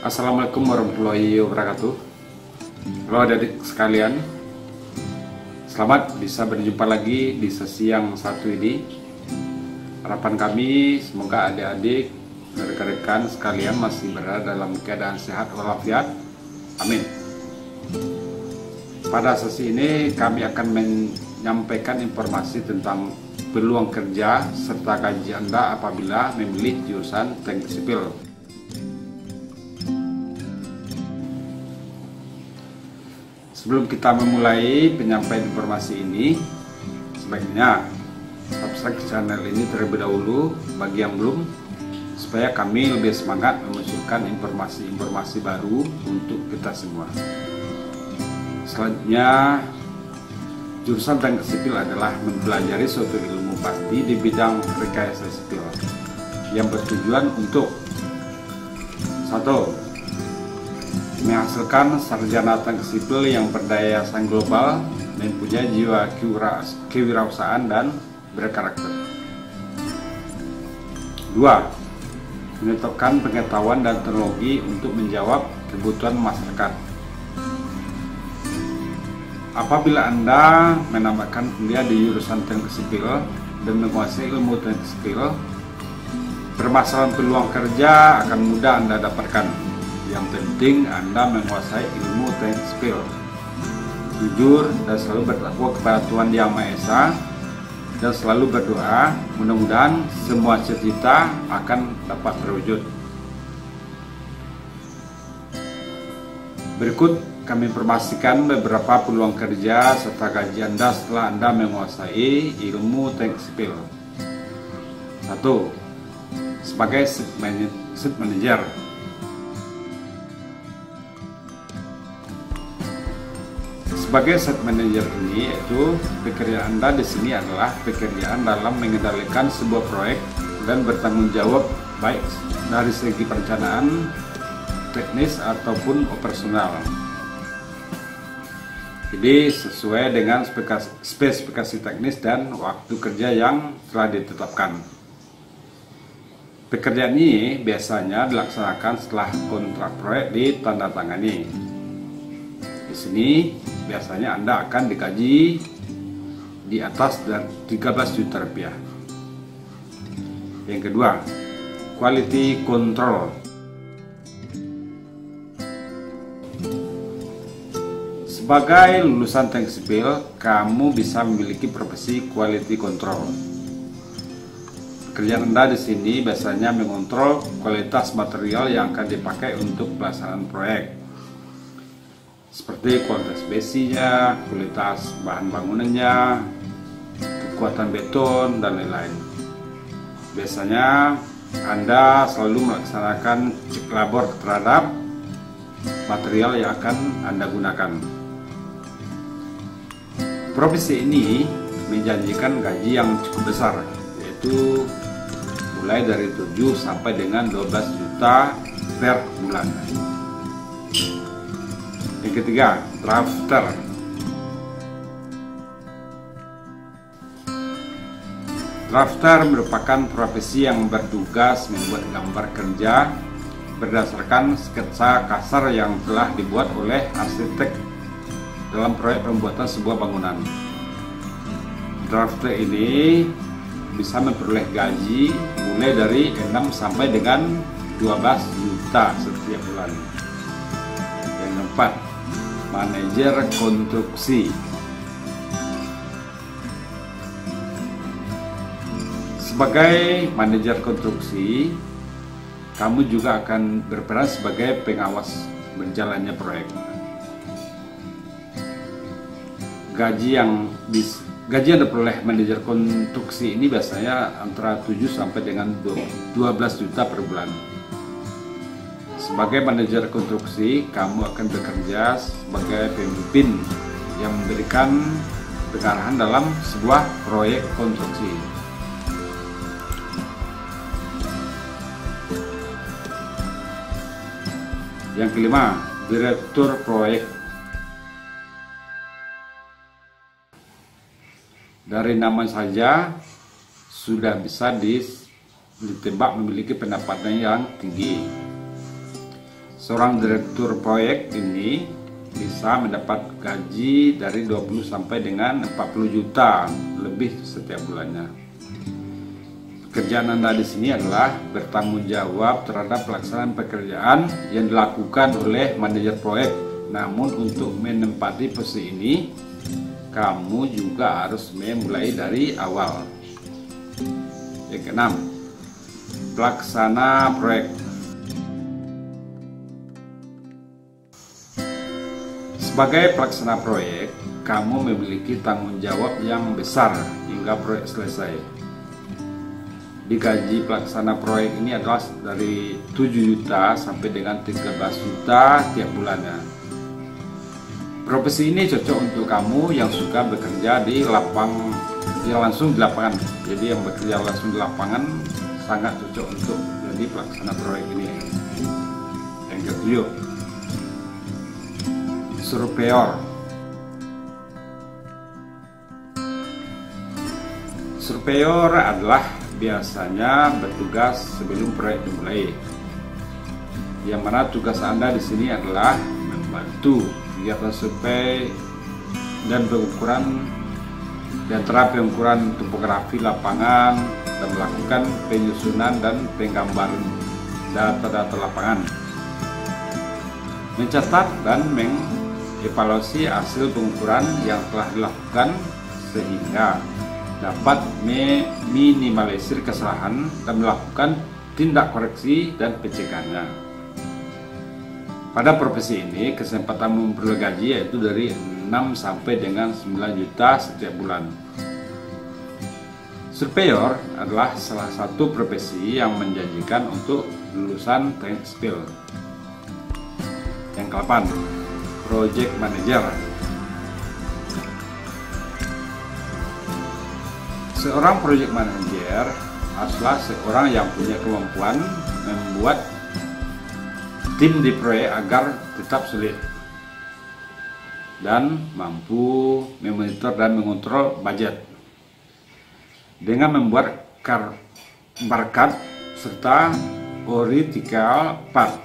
Assalamualaikum warahmatullahi wabarakatuh. Halo adik-adik sekalian, selamat bisa berjumpa lagi di sesi yang satu ini. Harapan kami semoga adik-adik dan rekan-rekan sekalian masih berada dalam keadaan sehat walafiat. Amin. Pada sesi ini kami akan menyampaikan informasi tentang peluang kerja serta gaji Anda apabila memilih jurusan teknik sipil. Sebelum kita memulai penyampaian informasi ini, sebaiknya subscribe channel ini terlebih dahulu bagi yang belum, supaya kami lebih semangat memunculkan informasi-informasi baru untuk kita semua. Selanjutnya, jurusan teknik sipil adalah mempelajari suatu ilmu pasti di bidang rekayasa sipil yang bertujuan untuk 1. Menghasilkan sarjana teknik sipil yang berdaya saing global, mempunyai jiwa kewirausahaan dan berkarakter. 2. Menetapkan pengetahuan dan teknologi untuk menjawab kebutuhan masyarakat. Apabila Anda menambahkan kuliah di jurusan teknik sipil dan menguasai ilmu teknik sipil, permasalahan peluang kerja akan mudah Anda dapatkan. Yang penting Anda menguasai ilmu teknik sipil, jujur dan selalu bertakwa kepada Tuhan Yang Maha Esa, dan selalu berdoa mudah-mudahan semua cita-cita akan dapat terwujud. Berikut kami informasikan beberapa peluang kerja serta gaji Anda setelah Anda menguasai ilmu teknik sipil. 1. Sebagai site manager. Sebagai site manager ini, yaitu pekerjaan Anda di sini adalah pekerjaan dalam mengendalikan sebuah proyek dan bertanggung jawab baik dari segi perencanaan, teknis ataupun operasional. Jadi sesuai dengan spesifikasi teknis dan waktu kerja yang telah ditetapkan. Pekerjaan ini biasanya dilaksanakan setelah kontrak proyek ditandatangani. Di sini biasanya Anda akan digaji di atas dari 13 juta rupiah. Yang kedua, quality control. Sebagai lulusan teknik sipil, kamu bisa memiliki profesi quality control. Pekerjaan Anda di sini biasanya mengontrol kualitas material yang akan dipakai untuk pelaksanaan proyek, seperti kualitas besinya, kualitas bahan bangunannya, kekuatan beton, dan lain-lain. Biasanya Anda selalu melaksanakan cek labor terhadap material yang akan Anda gunakan. Profesi ini menjanjikan gaji yang cukup besar, yaitu mulai dari 7 sampai dengan 12 juta per bulan. Yang ketiga, drafter. Drafter merupakan profesi yang bertugas membuat gambar kerja berdasarkan sketsa kasar yang telah dibuat oleh arsitek dalam proyek pembuatan sebuah bangunan. Drafter ini bisa memperoleh gaji mulai dari 6 sampai dengan 12 juta setiap bulan. Yang keempat, manajer konstruksi. Sebagai manajer konstruksi, kamu juga akan berperan sebagai pengawas berjalannya proyek. Gaji yang diperoleh manajer konstruksi ini biasanya antara 7 sampai dengan 12 juta per bulan. Sebagai manajer konstruksi, kamu akan bekerja sebagai pemimpin yang memberikan pengarahan dalam sebuah proyek konstruksi. Yang kelima, direktur proyek. Dari nama saja sudah bisa ditebak memiliki pendapatan yang tinggi. seorang direktur proyek ini bisa mendapat gaji dari 20 sampai dengan 40 juta lebih setiap bulannya. Pekerjaan Anda di sini adalah bertanggung jawab terhadap pelaksanaan pekerjaan yang dilakukan oleh manajer proyek. Namun untuk menempati posisi ini, kamu juga harus memulai dari awal. Yang keenam, pelaksana proyek. Sebagai pelaksana proyek, kamu memiliki tanggung jawab yang besar hingga proyek selesai. Digaji pelaksana proyek ini adalah dari 7 juta sampai dengan 13 juta tiap bulannya. Profesi ini cocok untuk kamu yang suka bekerja di langsung di lapangan. Jadi yang bekerja langsung di lapangan sangat cocok untuk jadi pelaksana proyek ini. Yang ketujuh, surveyor. Surveyor adalah biasanya bertugas sebelum proyek dimulai. Yang mana tugas Anda di sini adalah membantu kegiatan survei dan pengukuran dan terapi pengukuran topografi lapangan dan melakukan penyusunan dan penggambaran data-data lapangan, mencatat dan mengevaluasi hasil pengukuran yang telah dilakukan sehingga dapat meminimalisir kesalahan dan melakukan tindak koreksi dan pencegahannya. Pada profesi ini, kesempatan memperoleh gaji yaitu dari 6 sampai dengan 9 juta setiap bulan. Surveyor adalah salah satu profesi yang menjanjikan untuk lulusan teknik sipil. Yang ke-8, project manager. Seorang project manager adalah seorang yang punya kemampuan membuat tim di proyek agar tetap sulit dan mampu memonitor dan mengontrol budget dengan membuat barcode serta theoretical part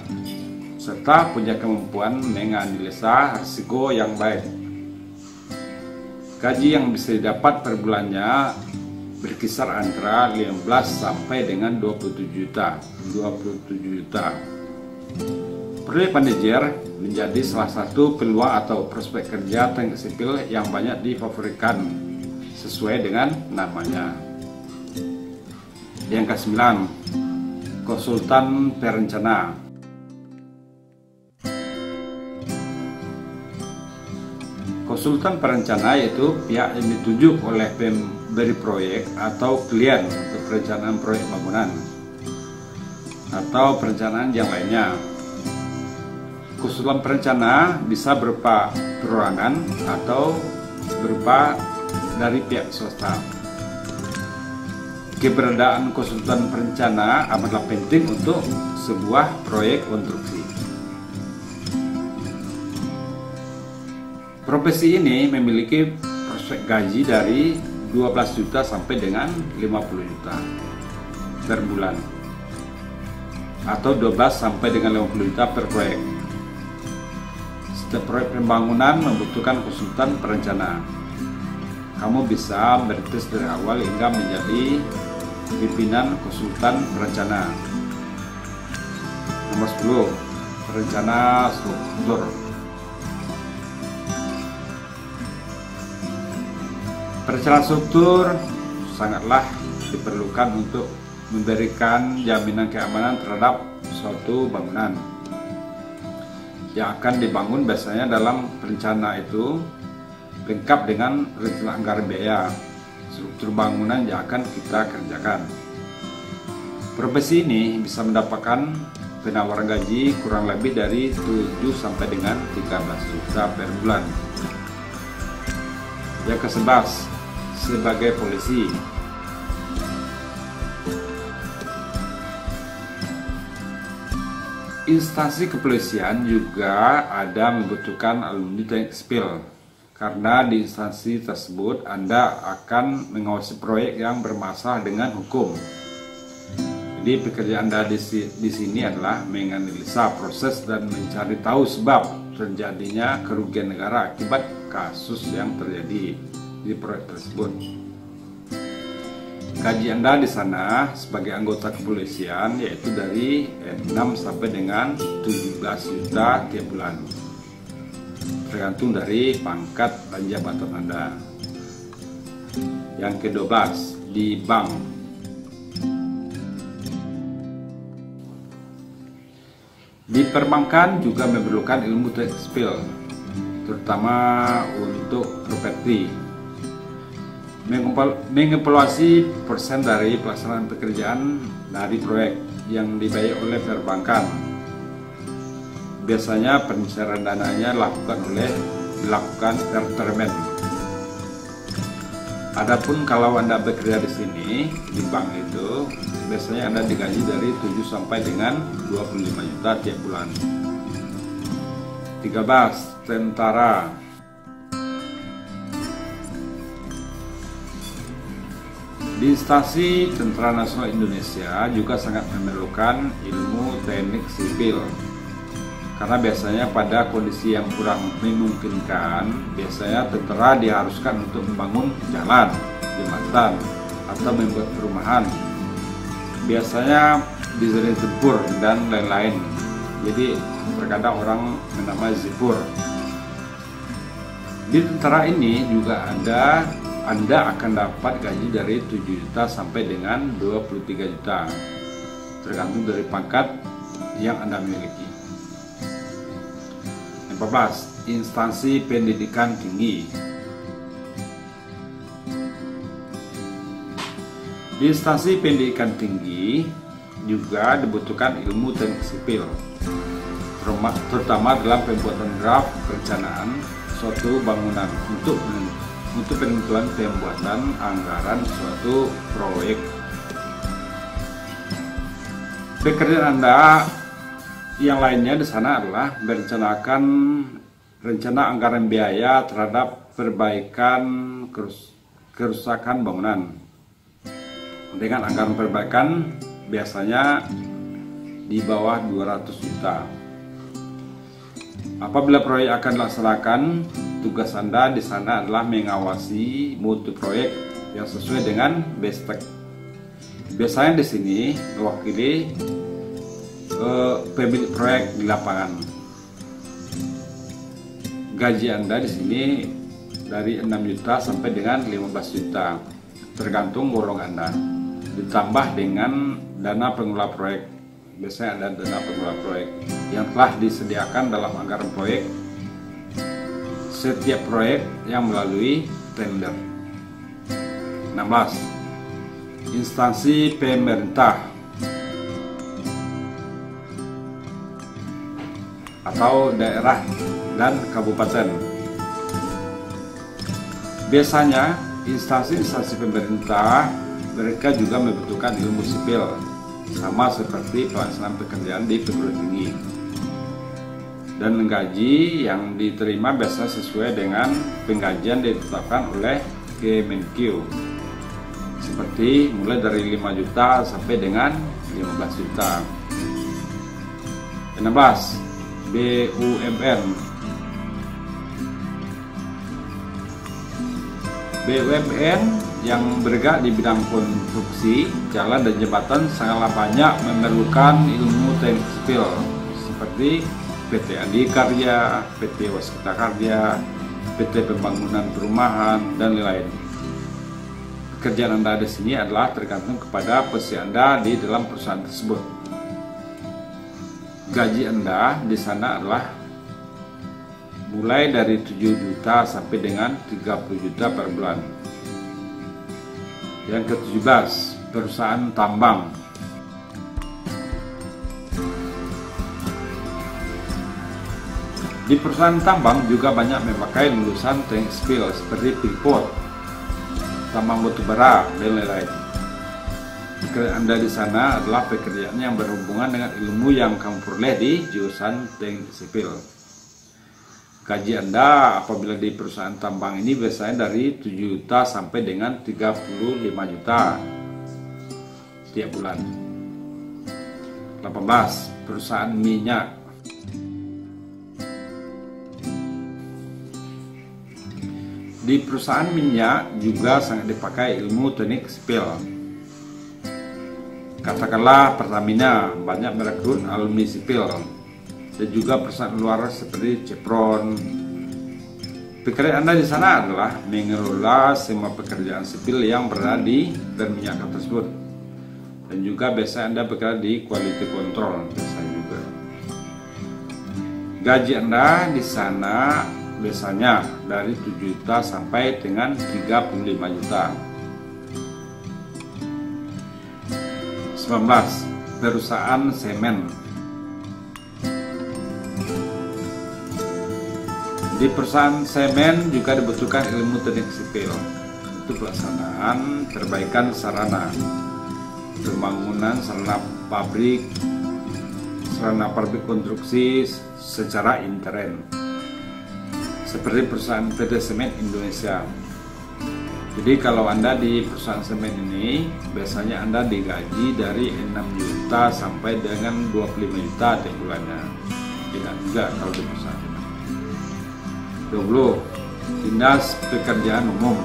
serta punya kemampuan menganalisa risiko yang baik. Gaji yang bisa didapat per bulannya berkisar antara 15 sampai dengan 27 juta. Proyek manajer menjadi salah satu peluang atau prospek kerja teknik sipil yang banyak difavoritkan sesuai dengan namanya. Yang ke-9, konsultan perencana. Konsultan perencana yaitu pihak yang ditunjuk oleh pemberi proyek atau klien untuk perencanaan proyek bangunan atau perencanaan yang lainnya. Konsultan perencana bisa berupa perorangan atau berupa dari pihak swasta. Keberadaan konsultan perencana amatlah penting untuk sebuah proyek konstruksi. Profesi ini memiliki prospek gaji dari 12 juta sampai dengan 50 juta per bulan atau 12 sampai dengan 50 juta per proyek. Setiap proyek pembangunan membutuhkan konsultan perencana. Kamu bisa merintis dari awal hingga menjadi pimpinan konsultan perencana. Nomor 10, perencana struktur. Perencanaan struktur sangatlah diperlukan untuk memberikan jaminan keamanan terhadap suatu bangunan yang akan dibangun. Biasanya dalam perencana itu lengkap dengan rencana anggaran biaya struktur bangunan yang akan kita kerjakan. Profesi ini bisa mendapatkan penawaran gaji kurang lebih dari 7 sampai dengan 13 juta per bulan. Yang ke-11, sebagai polisi. Instansi kepolisian juga ada membutuhkan alumni teknik sipil, karena di instansi tersebut Anda akan mengawasi proyek yang bermasalah dengan hukum. Jadi pekerjaan Anda di sini adalah menganalisa proses dan mencari tahu sebab terjadinya kerugian negara akibat kasus yang terjadi di proyek tersebut. Gaji Anda di sana sebagai anggota kepolisian yaitu dari 6 sampai dengan 17 juta tiap bulan, tergantung dari pangkat dan jabatan Anda. Yang ke-12, di bank. Di perbankan juga memerlukan ilmu teknik sipil, terutama untuk properti. Mengevaluasi persen dari pelaksanaan pekerjaan dari proyek yang dibayar oleh perbankan. Biasanya pencairan dananya dilakukan termen. Adapun kalau Anda bekerja di sini di bank itu, biasanya Anda digaji dari 7 sampai dengan 25 juta tiap bulan. 13. Tentara. Di instansi Tentara Nasional Indonesia juga sangat memerlukan ilmu teknik sipil, karena biasanya pada kondisi yang kurang memungkinkan, biasanya tentara diharuskan untuk membangun jalan, jembatan, atau membuat perumahan. Biasanya di zona tempur dan lain-lain. Jadi terkadang orang menamai zipur. Di tentara ini juga Anda akan dapat gaji dari 7 juta sampai dengan 23 juta, tergantung dari pangkat yang Anda miliki. 14. Instansi pendidikan tinggi. Di instansi pendidikan tinggi juga dibutuhkan ilmu teknik sipil, terutama dalam pembuatan draft perencanaan suatu bangunan untuk penentuan pembuatan anggaran suatu proyek. Pekerjaan Anda yang lainnya di sana adalah merencanakan rencana anggaran biaya terhadap perbaikan kerusakan bangunan. Dengan anggaran perbaikan biasanya di bawah 200 juta. Apabila proyek akan dilaksanakan, tugas Anda di sana adalah mengawasi mutu proyek yang sesuai dengan BESTEK. Biasanya di sini mewakili pemilik proyek di lapangan. Gaji Anda di sini dari 6 juta sampai dengan 15 juta, tergantung golongan Anda. Ditambah dengan dana pengelola proyek. Biasanya ada dana pengelola proyek yang telah disediakan dalam anggaran proyek setiap proyek yang melalui tender. 16. Instansi pemerintah atau daerah dan kabupaten. Biasanya instansi pemerintah mereka juga membutuhkan ilmu sipil, sama seperti pelaksanaan pekerjaan di perguruan tinggi. Dan gaji yang diterima biasa sesuai dengan penggajian ditetapkan oleh Kemenkeu, seperti mulai dari 5 juta sampai dengan 15 juta. 16. BUMN. BUMN yang bergerak di bidang konstruksi, jalan dan jembatan sangatlah banyak memerlukan ilmu teknik sipil seperti PT Adikarya, PT Waskita Karya, PT Pembangunan Perumahan, dan lain-lain. Pekerjaan Anda di sini adalah tergantung kepada posisi Anda di dalam perusahaan tersebut. Gaji Anda di sana adalah mulai dari 7 juta sampai dengan 30 juta per bulan. Yang ke-17, perusahaan tambang. Di perusahaan tambang juga banyak memakai lulusan teknik sipil seperti freeport, tambang batubara, dan lain-lain. Pekerjaan Anda di sana adalah pekerjaan yang berhubungan dengan ilmu yang kamu peroleh di jurusan teknik sipil. Gaji Anda apabila di perusahaan tambang ini biasanya dari 7 juta sampai dengan 35 juta tiap bulan. 18. Perusahaan minyak. Di perusahaan minyak juga sangat dipakai ilmu teknik sipil. Katakanlah Pertamina banyak merekrut alumni sipil, dan juga perusahaan luar seperti Chevron. Pekerjaan Anda di sana adalah mengelola semua pekerjaan sipil yang berada di dan minyak tersebut, dan juga biasa Anda bekerja di quality control biasanya juga. Gaji Anda di sana biasanya dari 7 juta sampai dengan 35 juta. 19. Perusahaan semen. Di perusahaan semen juga dibutuhkan ilmu teknik sipil untuk pelaksanaan perbaikan sarana, pembangunan sarana pabrik konstruksi secara intern, seperti perusahaan PT Semen Indonesia. Jadi kalau Anda di perusahaan semen ini, biasanya Anda digaji dari 6 juta sampai dengan 25 juta tiap bulannya. Tidak juga kalau di perusahaan semen. 20. Dinas Pekerjaan Umum.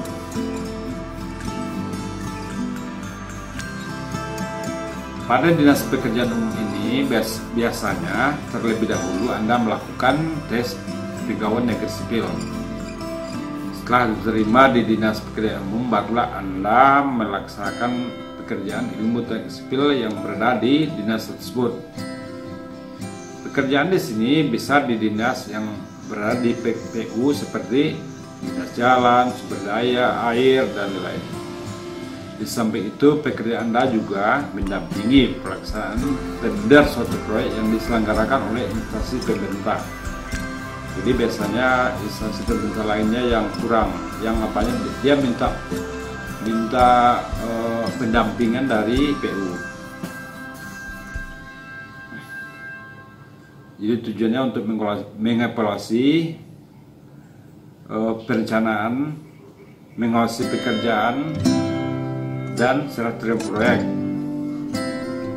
Pada Dinas Pekerjaan Umum ini biasanya terlebih dahulu Anda melakukan tes pegawai negeri sipil. Setelah diterima di Dinas Pekerjaan Umum, barulah Anda melaksanakan pekerjaan ilmu teknik sipil yang berada di dinas tersebut. Pekerjaan di sini bisa di dinas yang berada di PPU seperti dinas jalan, sumber daya, air, dan lain-lain. Di samping itu, pekerjaan Anda juga mendampingi pelaksanaan tender suatu proyek yang diselenggarakan oleh instansi pemerintah. Jadi biasanya instansi pemerintah lainnya yang kurang, yang apanya dia minta pendampingan dari PU. Jadi tujuannya untuk mengevaluasi perencanaan, mengawasi pekerjaan, dan serah terima proyek.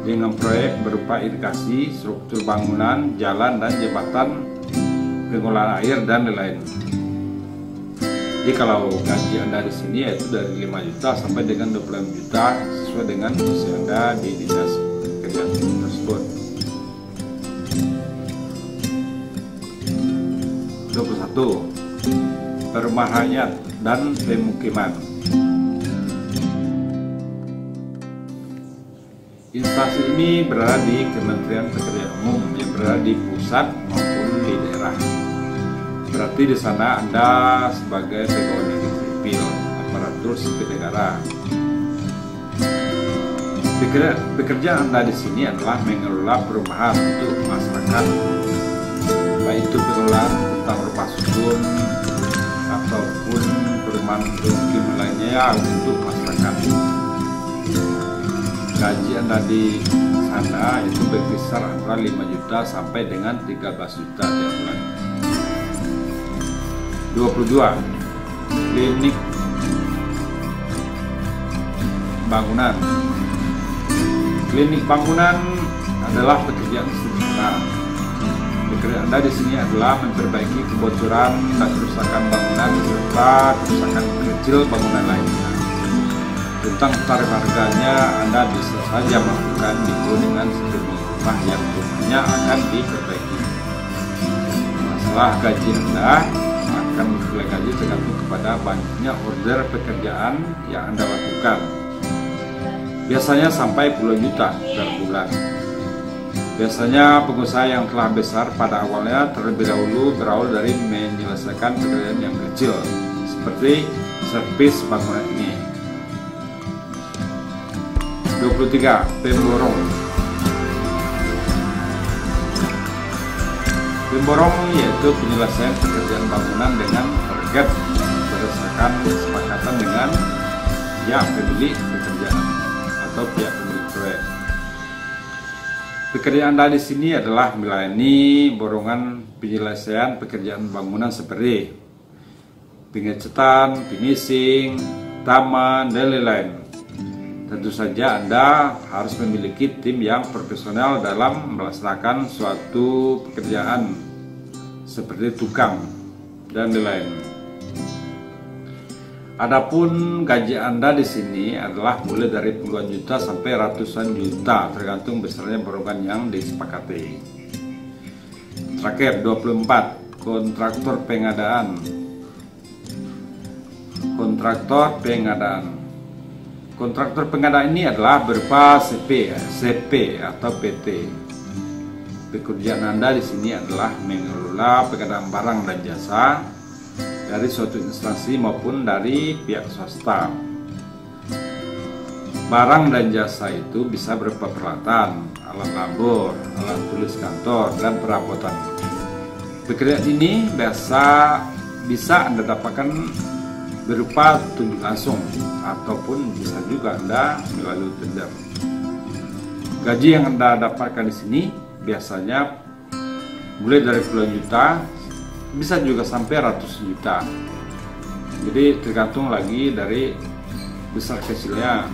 Dengan proyek berupa irigasi, struktur bangunan, jalan dan jembatan, pengolahan air, dan lain-lain. Jadi kalau gaji Anda di sini yaitu dari 5 juta sampai dengan 25 juta sesuai dengan posisi Anda di dinas pekerjaan tersebut. 21. Perumahan rakyat dan pemukiman. Instansi ini berada di Kementerian Pekerjaan Umum yang berada di pusat maupun di daerah. Berarti di sana Anda sebagai pegawai negeri sipil, aparatur sipil negara. Pekerjaan Anda di sini adalah mengelola perumahan untuk masyarakat, baik itu pengelolaan tentang rumah susun ataupun perumahan pemukiman lainnya untuk masyarakat. Gaji Anda di sana itu berkisar antara 5 juta sampai dengan 13 juta tiap bulan. 22. Klinik bangunan. Klinik bangunan adalah pekerjaan sederhana. Pekerjaan Anda di sini adalah memperbaiki kebocoran dan kerusakan bangunan serta kerusakan kecil bangunan lainnya. Tentang tarif harganya Anda bisa saja melakukan dengan sejenis rumah yang rumahnya akan diperbaiki. Masalah gaji Anda akan gaji tergantung kepada banyaknya order pekerjaan yang Anda lakukan. Biasanya sampai puluhan juta per bulan. Biasanya pengusaha yang telah besar pada awalnya terlebih dahulu berawal dari menyelesaikan pekerjaan yang kecil seperti servis bangunan ini. 23. Pemborong. Pemborong yaitu penyelesaian pekerjaan bangunan dengan target berdasarkan kesepakatan dengan pihak pemilik pekerjaan atau pihak pemilik proyek. Pekerjaan Anda di sini adalah melayani borongan penyelesaian pekerjaan bangunan seperti pengecatan, finishing, taman, dan lain-lain. tentu saja Anda harus memiliki tim yang profesional dalam melaksanakan suatu pekerjaan seperti tukang dan lain-lain. Adapun gaji Anda di sini adalah mulai dari puluhan juta sampai ratusan juta, tergantung besarnya berobat yang disepakati. Terakhir 24, kontraktor pengadaan. Kontraktor pengadaan. Kontraktor pengadaan ini adalah berupa CP atau PT. Pekerjaan Anda di sini adalah mengelola pengadaan barang dan jasa dari suatu instansi maupun dari pihak swasta. Barang dan jasa itu bisa berupa peralatan, alat labor, alat tulis kantor, dan perabotan. Pekerjaan ini bisa Anda dapatkan berupa tunjuk langsung ataupun bisa juga Anda melalui tender. Gaji yang Anda dapatkan di sini biasanya mulai dari puluhan juta, bisa juga sampai ratusan juta. Jadi tergantung lagi dari besar kecilnya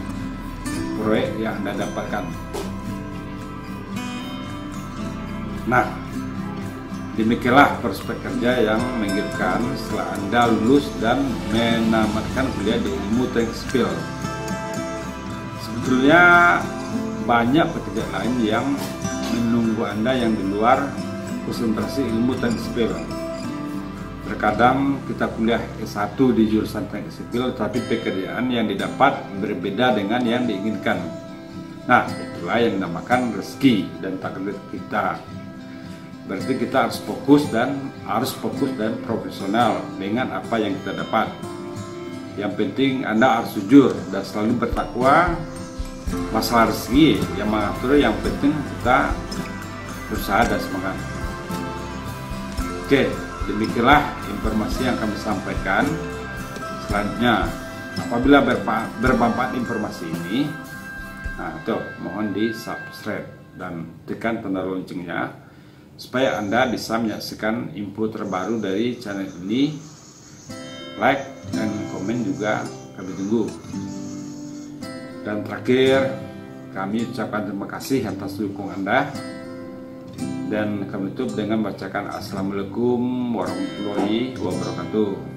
proyek yang Anda dapatkan. Nah, demikianlah prospek kerja yang menggiurkan setelah Anda lulus dan menamatkan kuliah di ilmu teknik sipil. Sebetulnya banyak pekerjaan lain yang menunggu Anda yang di luar konsentrasi ilmu teknik sipil. Terkadang kita kuliah S1 di jurusan teknik sipil, tapi pekerjaan yang didapat berbeda dengan yang diinginkan. Nah, itulah yang dinamakan rezeki dan takdir kita. Berarti kita harus fokus dan profesional dengan apa yang kita dapat. Yang penting Anda harus jujur dan selalu bertakwa. Masalah rezeki yang mengatur, yang penting kita berusaha dan semangat. Oke, demikianlah informasi yang kami sampaikan. Selanjutnya, apabila bermanfaat informasi ini, mohon di subscribe dan tekan tanda loncengnya supaya Anda bisa menyaksikan info terbaru dari channel ini. Like dan komen juga kami tunggu. Dan terakhir, kami ucapkan terima kasih atas dukungan Anda. Dan kami tutup dengan membacakan Assalamualaikum warahmatullahi wabarakatuh.